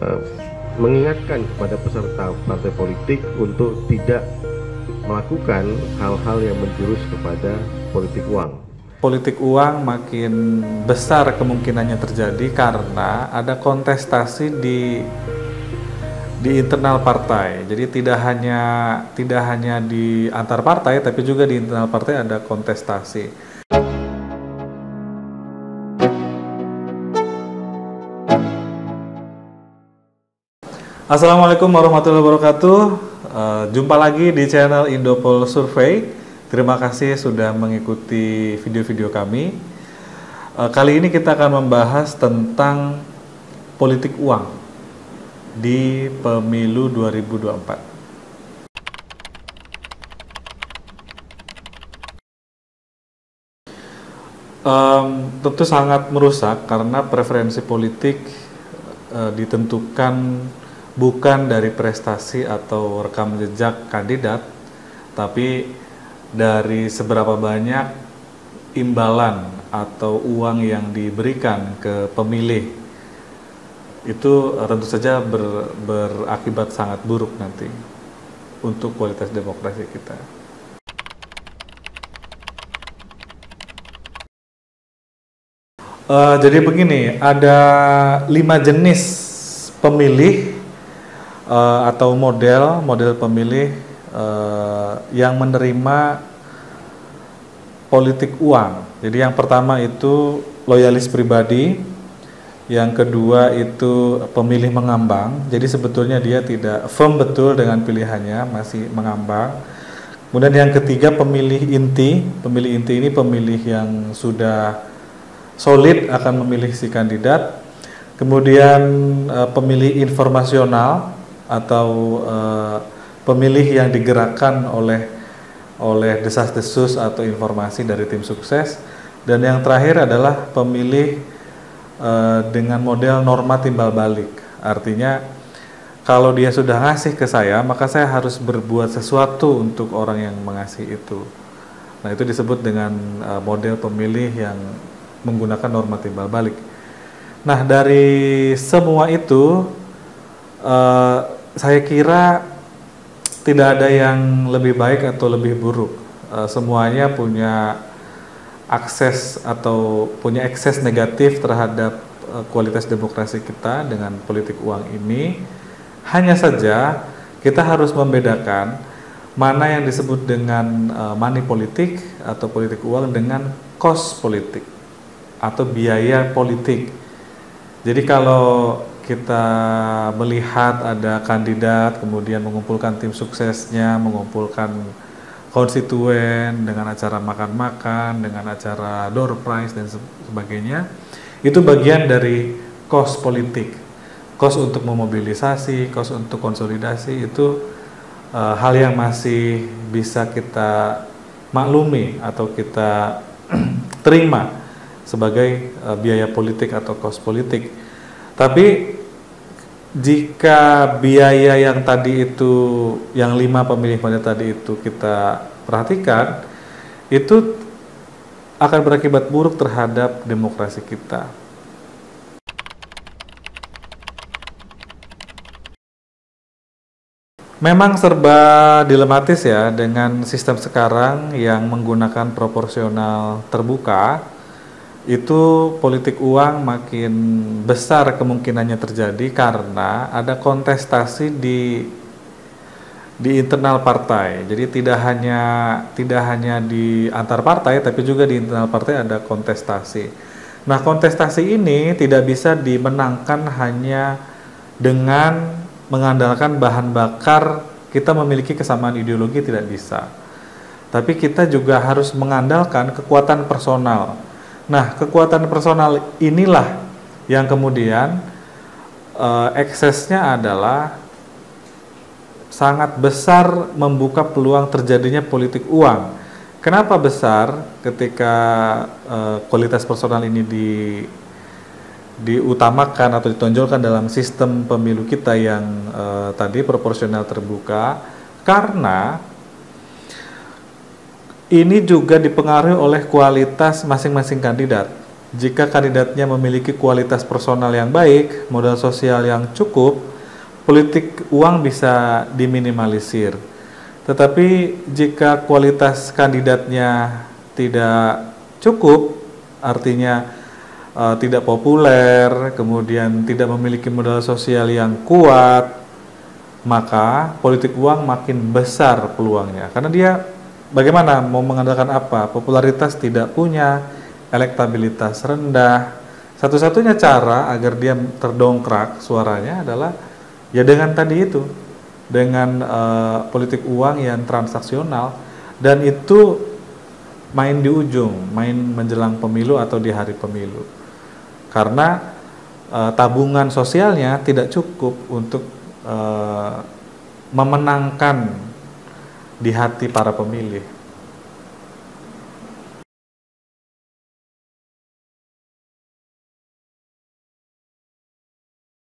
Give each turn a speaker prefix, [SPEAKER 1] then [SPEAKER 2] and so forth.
[SPEAKER 1] eh, mengingatkan kepada peserta partai politik untuk tidak melakukan hal-hal yang menjurus kepada politik uang.
[SPEAKER 2] Politik uang makin besar kemungkinannya terjadi karena ada kontestasi di internal partai. Jadi tidak hanya di antar partai, tapi juga di internal partai ada kontestasi. Assalamualaikum warahmatullahi wabarakatuh. Jumpa lagi di channel Indopol Survey. Terima kasih sudah mengikuti video-video kami. Kali ini kita akan membahas tentang politik uang di pemilu 2024. Tentu sangat merusak karena preferensi politik ditentukan bukan dari prestasi atau rekam jejak kandidat, tapi dari seberapa banyak imbalan atau uang yang diberikan ke pemilih. Itu tentu saja berakibat sangat buruk nanti untuk kualitas demokrasi kita. Jadi begini, ada 5 jenis pemilih atau model pemilih yang menerima politik uang. Jadi yang pertama itu loyalis pribadi, yang kedua itu pemilih mengambang. Jadi sebetulnya dia tidak firm betul dengan pilihannya, masih mengambang. Kemudian yang ketiga pemilih inti. Pemilih inti ini pemilih yang sudah solid akan memilih si kandidat. Kemudian pemilih informasional atau pemilih yang digerakkan oleh desas-desus atau informasi dari tim sukses. Dan yang terakhir adalah pemilih dengan model norma timbal balik. Artinya kalau dia sudah ngasih ke saya, maka saya harus berbuat sesuatu untuk orang yang mengasih itu. Nah, itu disebut dengan model pemilih yang menggunakan norma timbal balik. Nah, dari semua itu saya kira tidak ada yang lebih baik atau lebih buruk. Semuanya punya akses atau punya ekses negatif terhadap kualitas demokrasi kita dengan politik uang ini. Hanya saja kita harus membedakan mana yang disebut dengan money politik atau politik uang dengan cost politik atau biaya politik. Jadi kalau kita melihat ada kandidat kemudian mengumpulkan tim suksesnya, mengumpulkan konstituen dengan acara makan-makan, dengan acara door prize dan sebagainya, itu bagian dari cost politik. Cost untuk memobilisasi, cost untuk konsolidasi, itu hal yang masih bisa kita maklumi atau kita terima sebagai biaya politik atau cost politik. Tapi jika biaya yang tadi itu, yang 5 pemilih model tadi itu kita perhatikan, itu akan berakibat buruk terhadap demokrasi kita. Memang serba dilematis ya dengan sistem sekarang yang menggunakan proporsional terbuka. Itu politik uang makin besar kemungkinannya terjadi karena ada kontestasi di internal partai. Jadi tidak hanya di antar partai, tapi juga di internal partai ada kontestasi. Nah, kontestasi ini tidak bisa dimenangkan hanya dengan mengandalkan bahan bakar kita memiliki kesamaan ideologi, tidak bisa. Tapi kita juga harus mengandalkan kekuatan personal. Nah, kekuatan personal inilah yang kemudian eksesnya adalah sangat besar membuka peluang terjadinya politik uang. Kenapa besar? Ketika kualitas personal ini diutamakan atau ditonjolkan dalam sistem pemilu kita yang tadi proporsional terbuka, karena ini juga dipengaruhi oleh kualitas masing-masing kandidat. jika kandidatnya memiliki kualitas personal yang baik, modal sosial yang cukup, politik uang bisa diminimalisir. Tetapi jika kualitas kandidatnya tidak cukup, artinya tidak populer, kemudian tidak memiliki modal sosial yang kuat, maka politik uang makin besar peluangnya. Karena dia bagaimana mau mengandalkan apa? Popularitas tidak punya, elektabilitas rendah. Satu-satunya cara agar dia terdongkrak suaranya adalah ya dengan tadi itu, dengan politik uang yang transaksional, dan itu main di ujung, main menjelang pemilu atau di hari pemilu. Karena tabungan sosialnya tidak cukup untuk memenangkan di hati para pemilih.